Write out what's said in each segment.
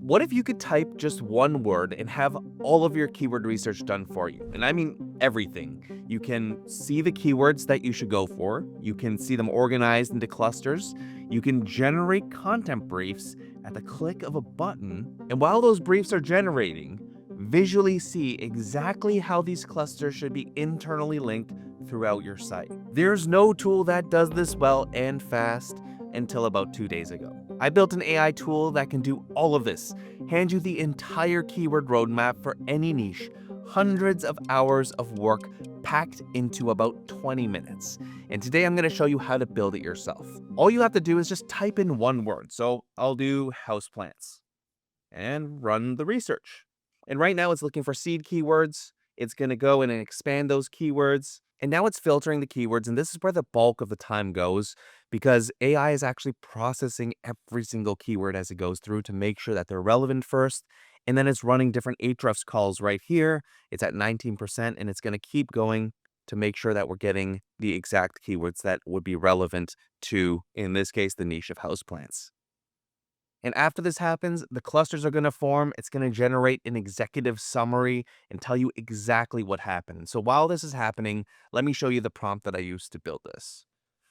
What if you could type just one word and have all of your keyword research done for you? And I mean everything. You can see the keywords that you should go for. You can see them organized into clusters. You can generate content briefs at the click of a button. And while those briefs are generating, visually see exactly how these clusters should be internally linked throughout your site. There's no tool that does this well and fast until about 2 days ago. I built an AI tool that can do all of this, hand you the entire keyword roadmap for any niche, hundreds of hours of work packed into about 20 minutes. And today I'm going to show you how to build it yourself. All you have to do is just type in one word. So I'll do houseplants and run the research. And right now it's looking for seed keywords. It's going to go in and expand those keywords. And now it's filtering the keywords. And this is where the bulk of the time goes because AI is actually processing every single keyword as it goes through to make sure that they're relevant first. And then it's running different Ahrefs calls right here. It's at 19%, and it's going to keep going to make sure that we're getting the exact keywords that would be relevant to, in this case, the niche of houseplants. And after this happens, the clusters are going to form. It's going to generate an executive summary and tell you exactly what happened. So while this is happening, let me show you the prompt that I used to build this.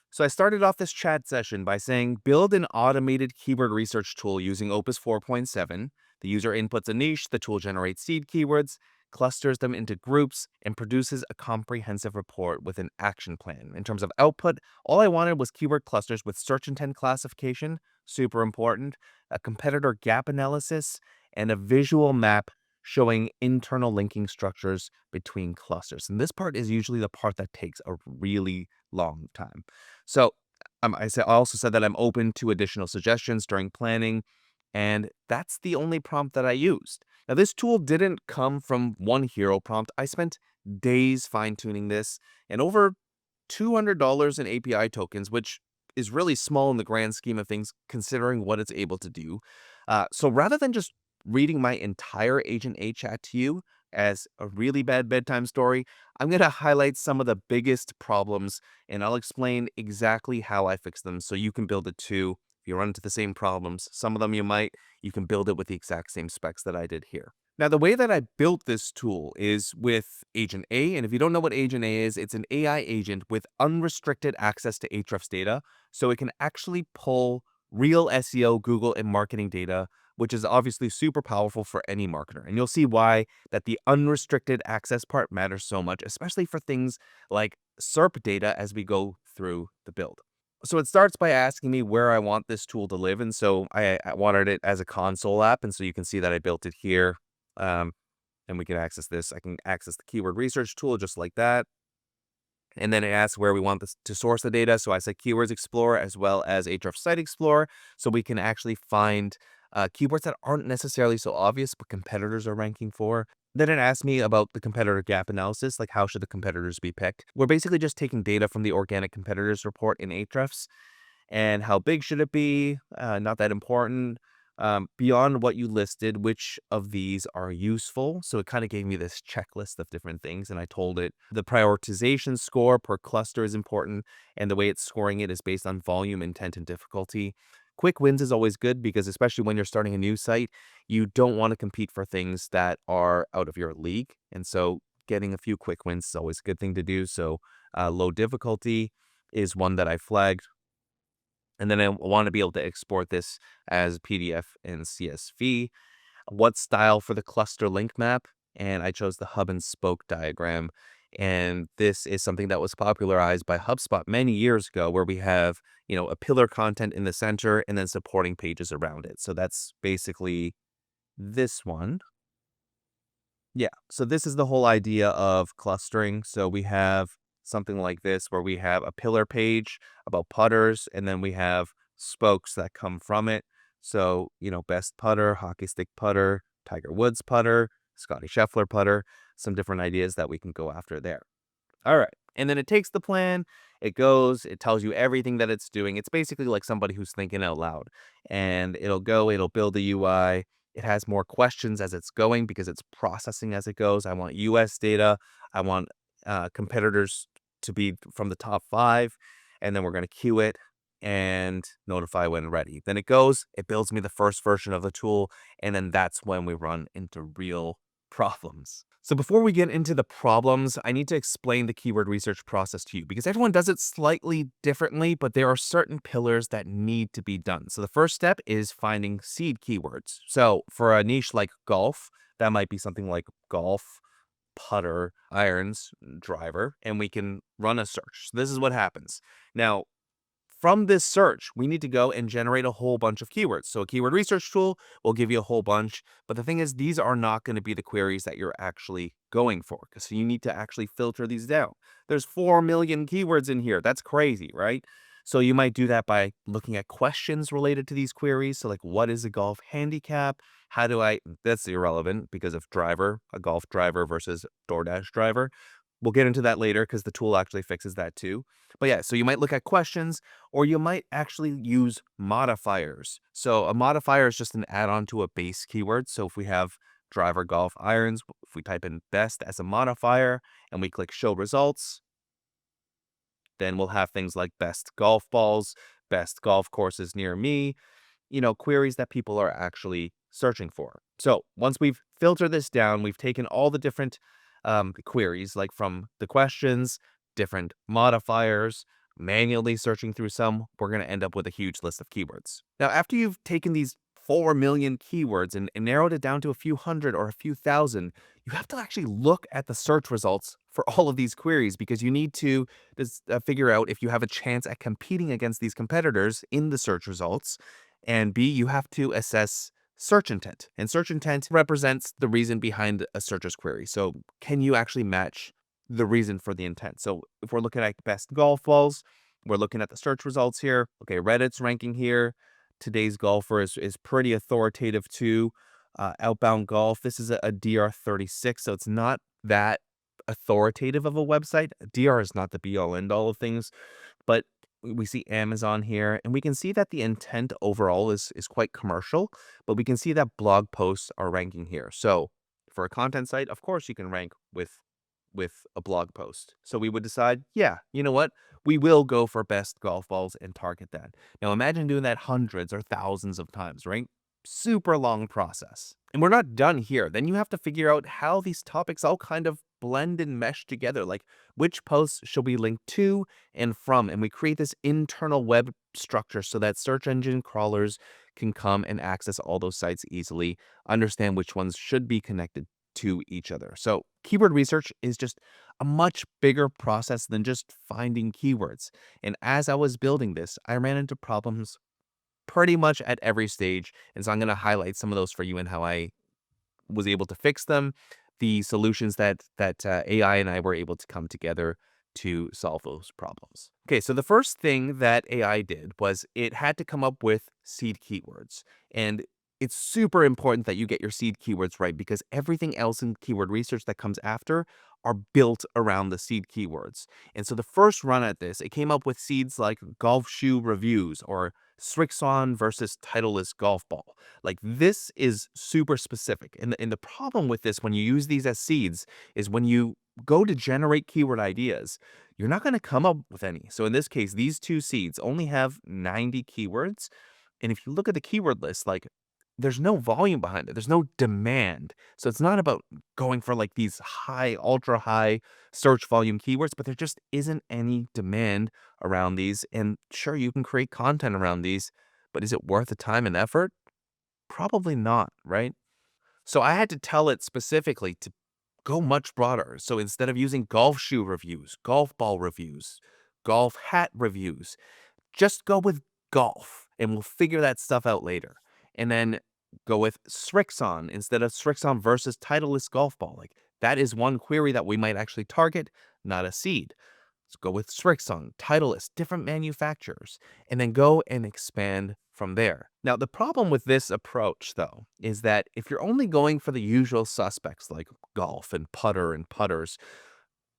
So I started off this chat session by saying, build an automated keyword research tool using Opus 4.7. The user inputs a niche, the tool generates seed keywords, clusters them into groups, and produces a comprehensive report with an action plan. In terms of output, all I wanted was keyword clusters with search intent classification, super important, a competitor gap analysis, and a visual map showing internal linking structures between clusters. And this part is usually the part that takes a really long time. So I also said that I'm open to additional suggestions during planning, and that's the only prompt that I used. Now, this tool didn't come from one hero prompt. I spent days fine-tuning this and over $200 in API tokens, which is really small in the grand scheme of things, considering what it's able to do. So rather than just reading my entire Agent A chat to you as a really bad bedtime story, I'm going to highlight some of the biggest problems, and I'll explain exactly how I fix them so you can build it too. If you run into the same problems, some of them you can build it with the exact same specs that I did here. Now, the way that I built this tool is with Agent A, and if you don't know what Agent A is, it's an AI agent with unrestricted access to Ahrefs data, so it can actually pull real SEO, Google, and marketing data, which is obviously super powerful for any marketer. And you'll see why that the unrestricted access part matters so much, especially for things like SERP data as we go through the build. So it starts by asking me where I want this tool to live, and so I wanted it as a console app, and so you can see that I built it here. Um, and we can access this. I can access the keyword research tool just like that. And then it asks where we want this to source the data. So I said Keywords Explorer as well as Ahrefs Site Explorer. So we can actually find keywords that aren't necessarily so obvious, but competitors are ranking for. Then it asked me about the competitor gap analysis, like how should the competitors be picked? We're basically just taking data from the organic competitors report in Ahrefs. And how big should it be? Not that important. Beyond what you listed, which of these are useful? So it kind of gave me this checklist of different things, and I told it the prioritization score per cluster is important, and the way it's scoring it is based on volume, intent, and difficulty. Quick wins is always good because especially when you're starting a new site, you don't want to compete for things that are out of your league. And so getting a few quick wins is always a good thing to do. So low difficulty is one that I flagged. And then I want to be able to export this as PDF and CSV. What style for the cluster link map? And I chose the hub and spoke diagram. And this is something that was popularized by HubSpot many years ago, where we have, a pillar content in the center and then supporting pages around it. So that's basically this one. Yeah. So this is the whole idea of clustering. So we have something like this where we have a pillar page about putters, and then we have spokes that come from it. So, best putter, hockey stick putter, Tiger Woods putter, Scotty Scheffler putter, some different ideas that we can go after there. All right. And then it takes the plan, it tells you everything that it's doing. It's basically like somebody who's thinking out loud, and it'll build the UI. It has more questions as it's going because it's processing as it goes. I want US data. I want competitors to be from the top 5, and then we're going to queue it. and notify when ready. Then it goes, it builds me the first version of the tool, and then that's when we run into real problems. So before we get into the problems, I need to explain the keyword research process to you because everyone does it slightly differently, but there are certain pillars that need to be done. So the first step is finding seed keywords. So for a niche like golf, that might be something like golf, putter, irons, driver, and we can run a search. So this is what happens. Now, from this search, we need to go and generate a whole bunch of keywords. So a keyword research tool will give you a whole bunch. But the thing is, these are not going to be the queries that you're actually going for because you need to actually filter these down. There's 4 million keywords in here. That's crazy, right? So you might do that by looking at questions related to these queries. So like, what is a golf handicap? How do I, that's irrelevant because of driver, a golf driver versus DoorDash driver. We'll get into that later because the tool actually fixes that too. But yeah, so you might look at questions or you might actually use modifiers. So a modifier is just an add-on to a base keyword. So if we have driver golf irons, if we type in best as a modifier and we click show results, then we'll have things like best golf balls, best golf courses near me, queries that people are actually searching for. So once we've filtered this down, we've taken all the different queries, like from the questions, different modifiers, manually searching through some, we're going to end up with a huge list of keywords. Now, after you've taken these 4 million keywords and narrowed it down to a few hundred or a few thousand, you have to actually look at the search results for all of these queries because you need to figure out if you have a chance at competing against these competitors in the search results. And B, you have to assess search intent. And search intent represents the reason behind a searcher's query. So can you actually match the reason for the intent? So if we're looking at best golf balls, we're looking at the search results here. Okay, Reddit's ranking here. Today's golfer is pretty authoritative too. Outbound Golf, this is a DR36, so it's not that authoritative of a website. DR is not the be all end all of things, but we see Amazon here, and we can see that the intent overall is quite commercial, but we can see that blog posts are ranking here. So for a content site, of course you can rank with a blog post. So we would decide, yeah, you know what? We will go for best golf balls and target that. Now imagine doing that hundreds or thousands of times, right? Super long process. And we're not done here. Then you have to figure out how these topics all kind of blend and mesh together. Like which posts should we link to and from? And we create this internal web structure so that search engine crawlers can come and access all those sites easily, understand which ones should be connected to each other. So keyword research is just a much bigger process than just finding keywords. And as I was building this, I ran into problems pretty much at every stage. And so I'm going to highlight some of those for you and how I was able to fix them, the solutions that AI and I were able to come together to solve those problems. Okay, so the first thing that AI did was it had to come up with seed keywords. And it's super important that you get your seed keywords right because everything else in keyword research that comes after are built around the seed keywords. And so the first run at this, it came up with seeds like golf shoe reviews or Srixon versus Titleist golf ball. Like this is super specific. And the problem with this when you use these as seeds is when you go to generate keyword ideas, you're not going to come up with any. So in this case, these two seeds only have 90 keywords. And if you look at the keyword list, like there's no volume behind it. There's no demand. So it's not about going for like these high, ultra high search volume keywords, but there just isn't any demand around these. And sure, you can create content around these, but is it worth the time and effort? Probably not, right? So I had to tell it specifically to go much broader. So instead of using golf shoe reviews, golf ball reviews, golf hat reviews, just go with golf and we'll figure that stuff out later. And then go with Srixon instead of Srixon versus Titleist golf ball. Like that is one query that we might actually target, not a seed. Let's go with Srixon, Titleist, different manufacturers, and then go and expand from there. Now, the problem with this approach, though, is that if you're only going for the usual suspects like golf and putter and putters,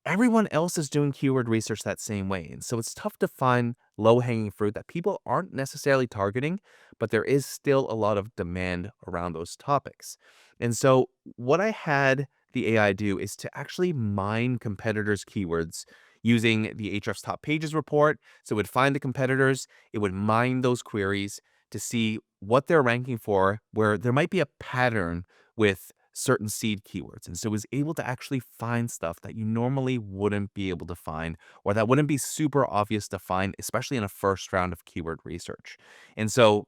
everyone else is doing keyword research that same way. And so it's tough to find low-hanging fruit that people aren't necessarily targeting, but there is still a lot of demand around those topics. And so what I had the AI do is to actually mine competitors' keywords using the Ahrefs top pages report. So it would find the competitors, it would mine those queries to see what they're ranking for, where there might be a pattern with certain seed keywords. And so it was able to actually find stuff that you normally wouldn't be able to find, or that wouldn't be super obvious to find, especially in a first round of keyword research. And so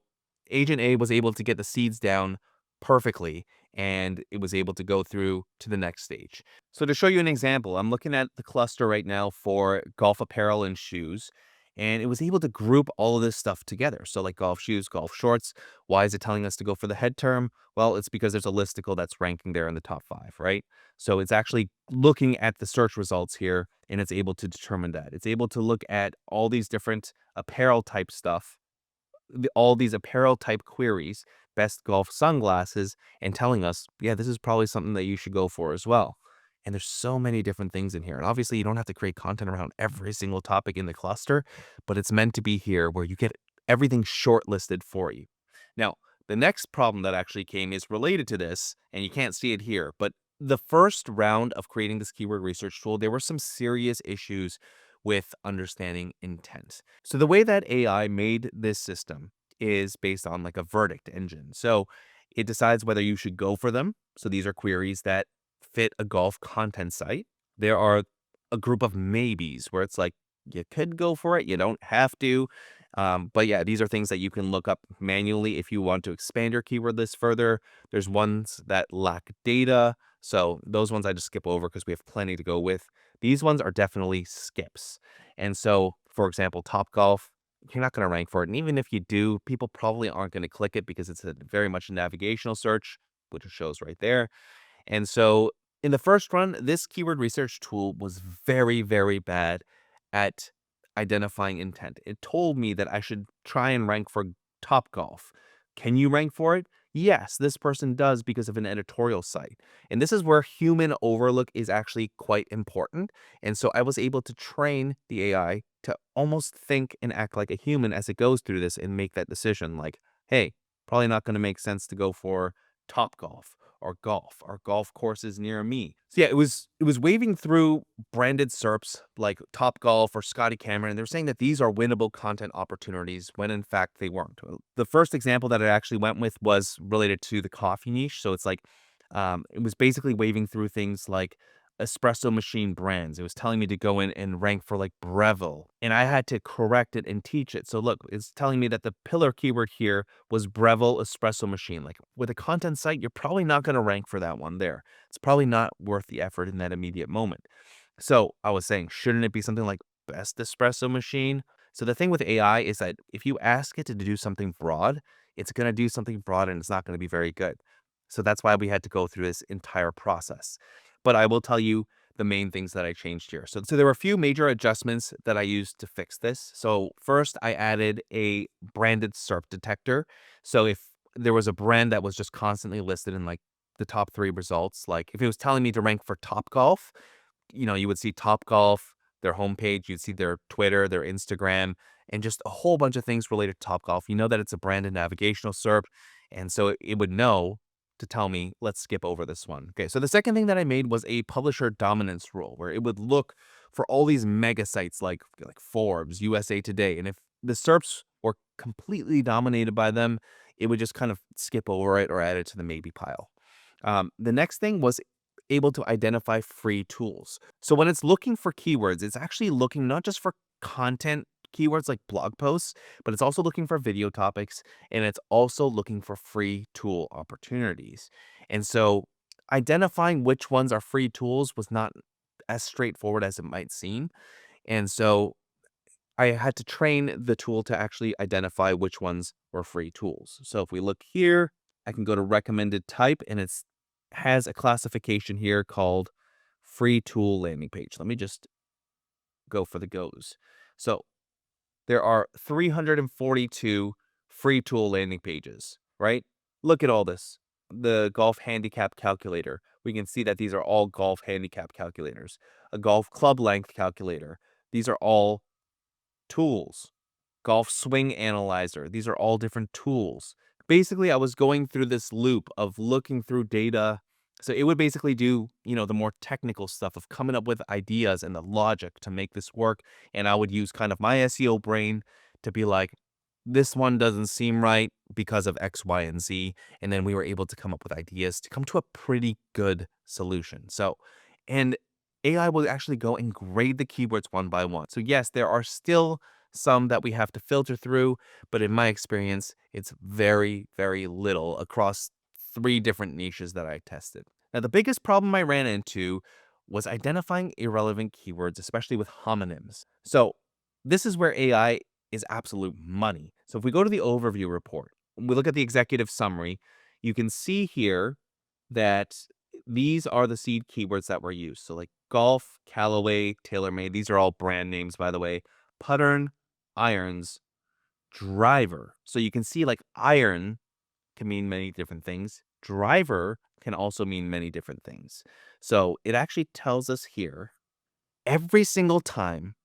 Agent A was able to get the seeds down perfectly, and it was able to go through to the next stage. So to show you an example, I'm looking at the cluster right now for golf apparel and shoes, and it was able to group all of this stuff together. So like golf shoes, golf shorts. Why is it telling us to go for the head term? Well, it's because there's a listicle that's ranking there in the top 5, right? So it's actually looking at the search results here, and it's able to determine that. It's able to look at all these different apparel type stuff, all these apparel type queries, best golf sunglasses, and telling us, yeah, this is probably something that you should go for as well. And there's so many different things in here. And obviously, you don't have to create content around every single topic in the cluster, but it's meant to be here where you get everything shortlisted for you. Now, the next problem that actually came is related to this, and you can't see it here, but the first round of creating this keyword research tool, there were some serious issues with understanding intent. So the way that AI made this system is based on like a verdict engine. So it decides whether you should go for them. So these are queries that fit a golf content site. There are a group of maybes where it's like you could go for it, you don't have to. But yeah, these are things that you can look up manually if you want to expand your keyword list further. There's ones that lack data. So those ones I just skip over because we have plenty to go with. These ones are definitely skips. And so, for example, Top Golf, you're not going to rank for it. And even if you do, people probably aren't going to click it because it's a very much a navigational search, which it shows right there. And so in the first run, this keyword research tool was very, very bad at identifying intent. It told me that I should try and rank for Top Golf. Can you rank for it? Yes, this person does because of an editorial site. And this is where human overlook is actually quite important. And so I was able to train the AI to almost think and act like a human as it goes through this and make that decision like, hey, probably not going to make sense to go for Top Golf or golf courses near me. So yeah, it was waving through branded SERPs like Top Golf or Scotty Cameron. They're saying that these are winnable content opportunities when in fact they weren't. The first example that I actually went with was related to the coffee niche. So it's like it was basically waving through things like espresso machine brands. It was telling me to go in and rank for like Breville, and I had to correct it and teach it. So look, it's telling me that the pillar keyword here was Breville espresso machine. Like with a content site, you're probably not going to rank for that one there. It's probably not worth the effort in that immediate moment. So I was saying, shouldn't it be something like best espresso machine? So the thing with AI is that if you ask it to do something broad, it's going to do something broad and it's not going to be very good. So that's why we had to go through this entire process. But I will tell you the main things that I changed here. So there were a few major adjustments that I used to fix this. So first, I added a branded SERP detector. So if there was a brand that was just constantly listed in like the top 3 results, like if it was telling me to rank for Top Golf, you would see Top Golf, their homepage, you'd see their Twitter, their Instagram, and just a whole bunch of things related to Top Golf. You know that it's a branded navigational SERP, and so it would know to tell me, let's skip over this one. Okay, so the second thing that I made was a publisher dominance rule where it would look for all these mega sites like Forbes, USA Today, and if the SERPs were completely dominated by them, it would just kind of skip over it or add it to the maybe pile. The next thing was able to identify free tools. So when it's looking for keywords, it's actually looking not just for content keywords like blog posts, but it's also looking for video topics and it's also looking for free tool opportunities. And so identifying which ones are free tools was not as straightforward as it might seem. And so I had to train the tool to actually identify which ones were free tools. So if we look here, I can go to recommended type and it's has a classification here called free tool landing page. Let me just go for the goes. So there are 342 free tool landing pages, right? Look at all this. The golf handicap calculator. We can see that these are all golf handicap calculators. A golf club length calculator. These are all tools. Golf swing analyzer. These are all different tools. Basically, I was going through this loop of looking through data, So it would basically do, the more technical stuff of coming up with ideas and the logic to make this work. And I would use kind of my SEO brain to be like, this one doesn't seem right because of X, Y, and Z. And then we were able to come up with ideas to come to a pretty good solution. So, and AI will actually go and grade the keywords one by one. So, yes, there are still some that we have to filter through, but in my experience, it's very, very little across 3 different niches that I tested. Now, the biggest problem I ran into was identifying irrelevant keywords, especially with homonyms. So, this is where AI is absolute money. So, if we go to the overview report, we look at the executive summary, you can see here that these are the seed keywords that were used. So, like golf, Callaway, TaylorMade, these are all brand names, by the way. Puttern, irons, driver. So, you can see like iron can mean many different things. Driver can also mean many different things. So it actually tells us here every single time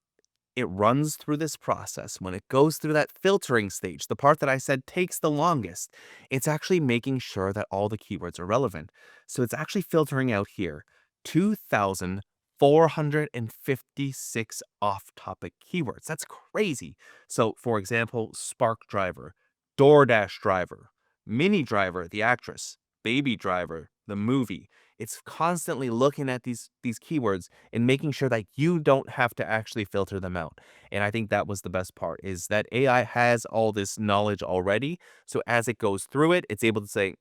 it runs through this process, when it goes through that filtering stage, the part that I said takes the longest, it's actually making sure that all the keywords are relevant. So it's actually filtering out here 2,456 off-topic keywords. That's crazy. So for example, Spark Driver, DoorDash Driver, Mini Driver, the actress, Baby Driver, the movie. It's constantly looking at these keywords and making sure that you don't have to actually filter them out. And I think that was the best part, is that AI has all this knowledge already. So as it goes through it, it's able to say,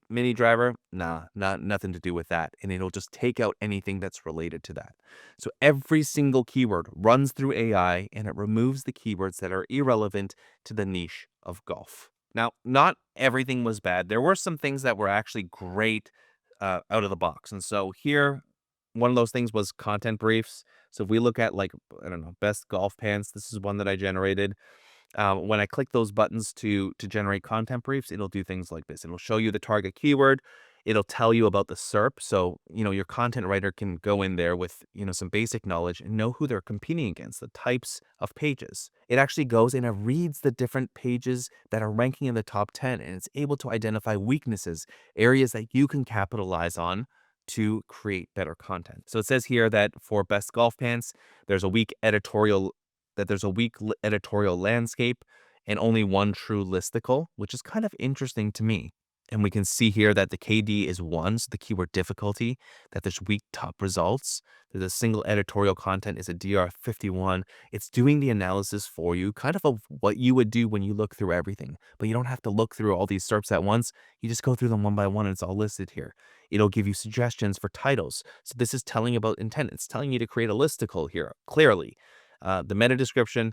mini driver, nah, nothing to do with that. And it'll just take out anything that's related to that. So every single keyword runs through AI and it removes the keywords that are irrelevant to the niche of golf. Now, not everything was bad. There were some things that were actually great out of the box. And so here, one of those things was content briefs. So if we look at like, I don't know, best golf pants, this is one that I generated. When I click those buttons to generate content briefs, it'll do things like this. It'll show you the target keyword. It'll tell you about the SERP. So, your content writer can go in there with, some basic knowledge and know who they're competing against, the types of pages. It actually goes and it reads the different pages that are ranking in the top 10, and it's able to identify weaknesses, areas that you can capitalize on to create better content. So it says here that for best golf pants, there's a weak editorial editorial landscape and only one true listicle, which is kind of interesting to me. And we can see here that the KD is 1, so the keyword difficulty, that there's weak top results, that the single editorial content is a DR 51. It's doing the analysis for you, kind of what you would do when you look through everything. But you don't have to look through all these SERPs at once. You just go through them one by one and it's all listed here. It'll give you suggestions for titles. So this is telling about intent. It's telling you to create a listicle here, clearly. The meta description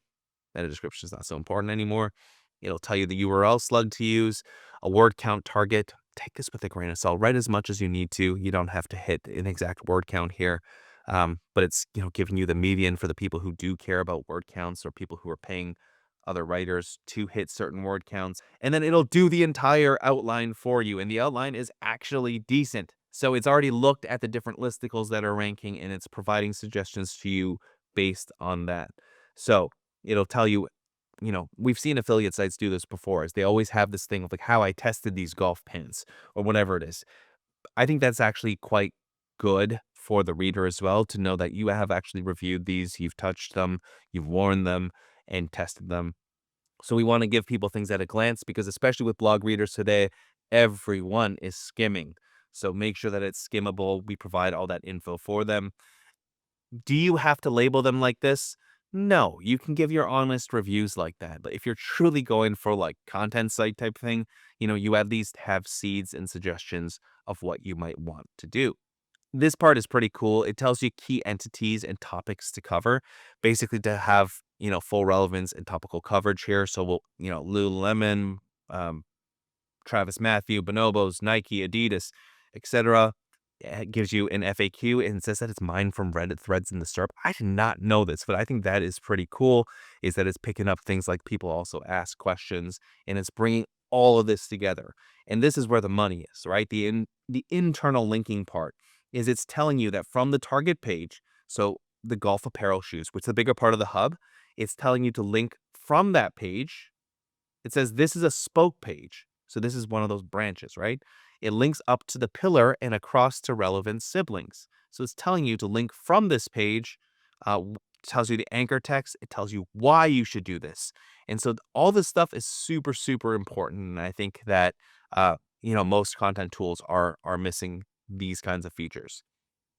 is not so important anymore. It'll tell you the URL slug to use, a word count target. Take this with a grain of salt. Write as much as you need to. You don't have to hit an exact word count here. But it's, giving you the median for the people who do care about word counts or people who are paying other writers to hit certain word counts. And then it'll do the entire outline for you. And the outline is actually decent. So it's already looked at the different listicles that are ranking and it's providing suggestions to you based on that. So it'll tell you, we've seen affiliate sites do this before, is they always have this thing of like how I tested these golf pins or whatever it is. I think that's actually quite good for the reader as well, to know that you have actually reviewed these, you've touched them, you've worn them and tested them. So we want to give people things at a glance, because especially with blog readers today, everyone is skimming. So make sure that it's skimmable. We provide all that info for them. Do you have to label them like this? No, you can give your honest reviews like that. But if you're truly going for like content site type thing, you at least have seeds and suggestions of what you might want to do. This part is pretty cool. It tells you key entities and topics to cover, basically to have, full relevance and topical coverage here. So we'll, Lululemon, um, Travis Matthew, Bonobos, Nike, Adidas, etc. It gives you an FAQ and it says that it's mined from Reddit threads in the SERP. I did not know this, but I think that is pretty cool, is that it's picking up things like people also ask questions and it's bringing all of this together. And this is where the money is, right? The internal linking part is it's telling you that from the target page, so the golf apparel shoes, which is the bigger part of the hub, it's telling you to link from that page. It says this is a spoke page. So this is one of those branches, right? it links up to the pillar and across to relevant siblings. So it's telling you to link from this page, tells you the anchor text, it tells you why you should do this. And so all this stuff is super, super important. And I think that, most content tools are missing these kinds of features.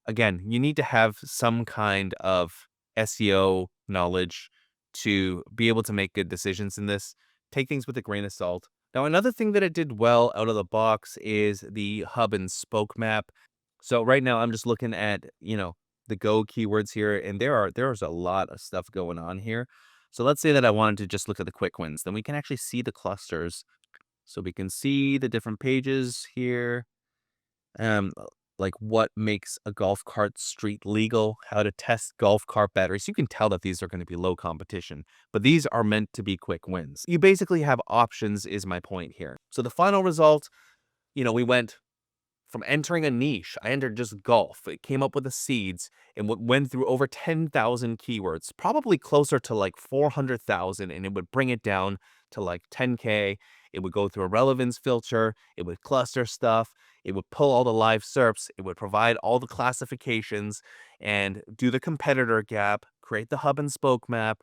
Again, you need to have some kind of SEO knowledge to be able to make good decisions in this. Take things with a grain of salt. Now, another thing that it did well out of the box is the hub and spoke map. So right now I'm just looking at, the Go keywords here, and there's a lot of stuff going on here. So let's say that I wanted to just look at the quick wins. Then we can actually see the clusters. So we can see the different pages here. Um, like what makes a golf cart street legal, how to test golf cart batteries. You can tell that these are going to be low competition, but these are meant to be quick wins. You basically have options is my point here. So the final result, we went from entering a niche. I entered just golf. It came up with the seeds and went through over 10,000 keywords, probably closer to like 400,000, and it would bring it down to like 10K. It would go through a relevance filter. It would cluster stuff. It would pull all the live SERPs. It would provide all the classifications and do the competitor gap, create the hub and spoke map.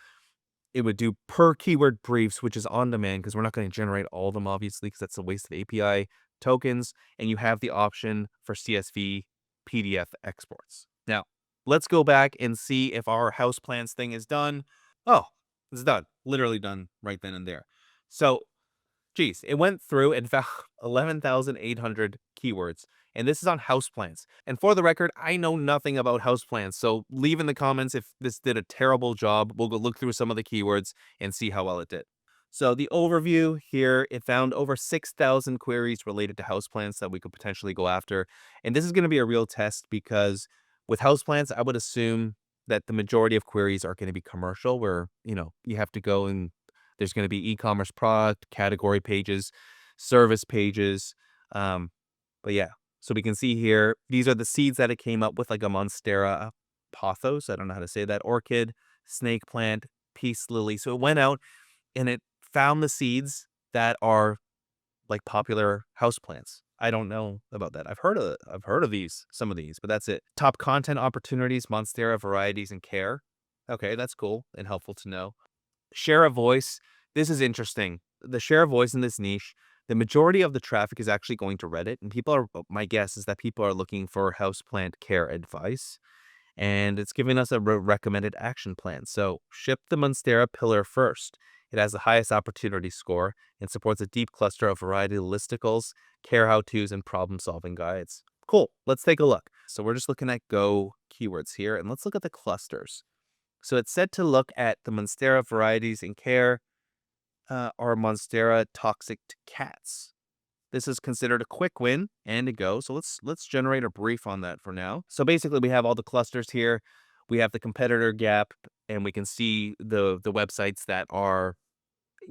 It would do per keyword briefs, which is on demand because we're not going to generate all of them, obviously, because that's a waste of API tokens. And you have the option for CSV PDF exports. Now, let's go back and see if our houseplants thing is done. Oh, it's done. Literally done right then and there. So geez, it went through and found 11,800 keywords. And this is on houseplants. And for the record, I know nothing about houseplants. So leave in the comments if this did a terrible job. We'll go look through some of the keywords and see how well it did. So the overview here, it found over 6,000 queries related to houseplants that we could potentially go after. And this is going to be a real test because with houseplants, I would assume that the majority of queries are going to be commercial where, you have to go and there's going to be e-commerce product, category pages, service pages. But yeah, so we can see here, these are the seeds that it came up with, like a Monstera pothos. I don't know how to say that. Orchid, snake plant, peace lily. So it went out and it found the seeds that are like popular houseplants. I don't know about that. I've heard of some of these, but that's it. Top content opportunities, Monstera varieties and care. Okay, that's cool and helpful to know. Share a voice. This is interesting. The share a voice in this niche, the majority of the traffic is actually going to Reddit, and my guess is that people are looking for houseplant care advice, and it's giving us a recommended action plan. So ship the Monstera pillar first. It has the highest opportunity score and supports a deep cluster of variety listicles, care how-tos, and problem-solving guides. Cool. Let's take a look. So we're just looking at Go keywords here, and let's look at the clusters. So it's said to look at the Monstera varieties in care, or Monstera toxic to cats. This is considered a quick win and a go. So let's generate a brief on that for now. So basically we have all the clusters here. We have the competitor gap, and we can see the websites that are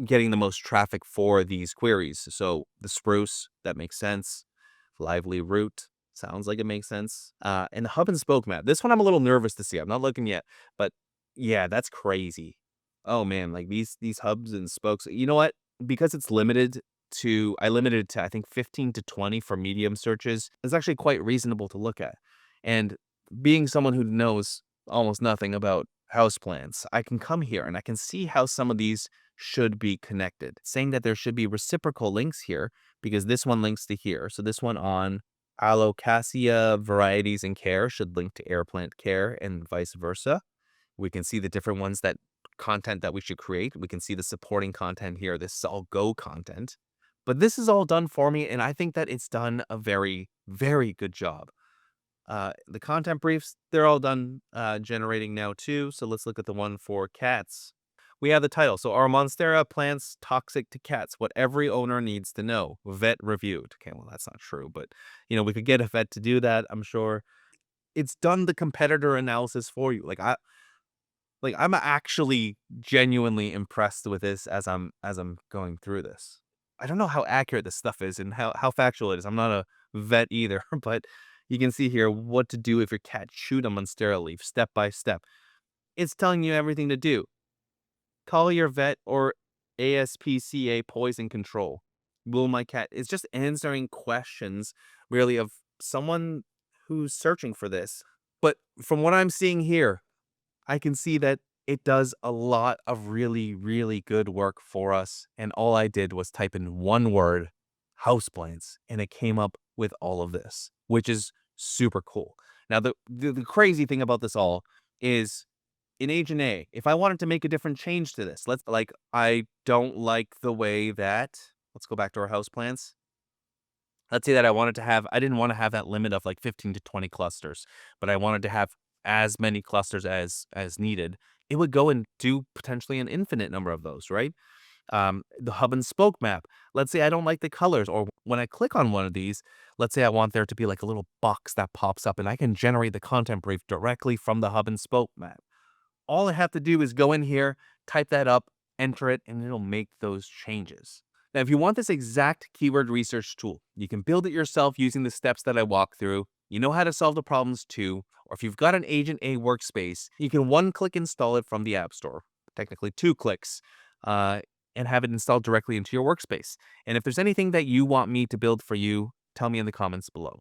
getting the most traffic for these queries. So the spruce, that makes sense. Lively root, sounds like it makes sense. And the hub and spoke map. This one I'm a little nervous to see. I'm not looking yet, but yeah, that's crazy. Oh man, like these hubs and spokes. You know what? Because it's I limited it to I think 15 to 20 for medium searches. It's actually quite reasonable to look at. And being someone who knows almost nothing about houseplants, I can come here and I can see how some of these should be connected. Saying that there should be reciprocal links here because this one links to here. So this one on Alocasia varieties and care should link to air plant care and vice versa. We can see the different ones that content that we should create. We can see the supporting content here. This is all Go content. But this is all done for me, and I think that it's done a very, very good job. The content briefs, they're all done generating now too. So let's look at the one for cats. We have the title. So are Monstera plants toxic to cats? What every owner needs to know. Vet reviewed. Okay, well, that's not true, but we could get a vet to do that, I'm sure. It's done the competitor analysis for you. I'm actually genuinely impressed with this as I'm going through this. I don't know how accurate this stuff is and how factual it is. I'm not a vet either, but you can see here what to do if your cat chewed a Monstera leaf step by step. It's telling you everything to do. Call your vet or ASPCA poison control. Will my cat? It's just answering questions really of someone who's searching for this. But from what I'm seeing here, I can see that it does a lot of really, really good work for us. And all I did was type in one word, houseplants, and it came up with all of this, which is super cool. Now, the crazy thing about this all is in Agent A, if I wanted to make a different change to this, I don't like the way that, let's go back to our houseplants. Let's say that I didn't want to have that limit of like 15 to 20 clusters, but I wanted to have as many clusters as needed. It would go and do potentially an infinite number of those, right? The hub and spoke map. Let's say I don't like the colors, or when I click on one of these, let's say I want there to be like a little box that pops up and I can generate the content brief directly from the hub and spoke map. All I have to do is go in here, type that up, enter it, and it'll make those changes. Now, if you want this exact keyword research tool, you can build it yourself using the steps that I walk through. You know how to solve the problems too. Or if you've got an Agent A workspace, you can one-click install it from the App Store. Technically, two clicks, uh, and have it installed directly into your workspace. And if there's anything that you want me to build for you, tell me in the comments below.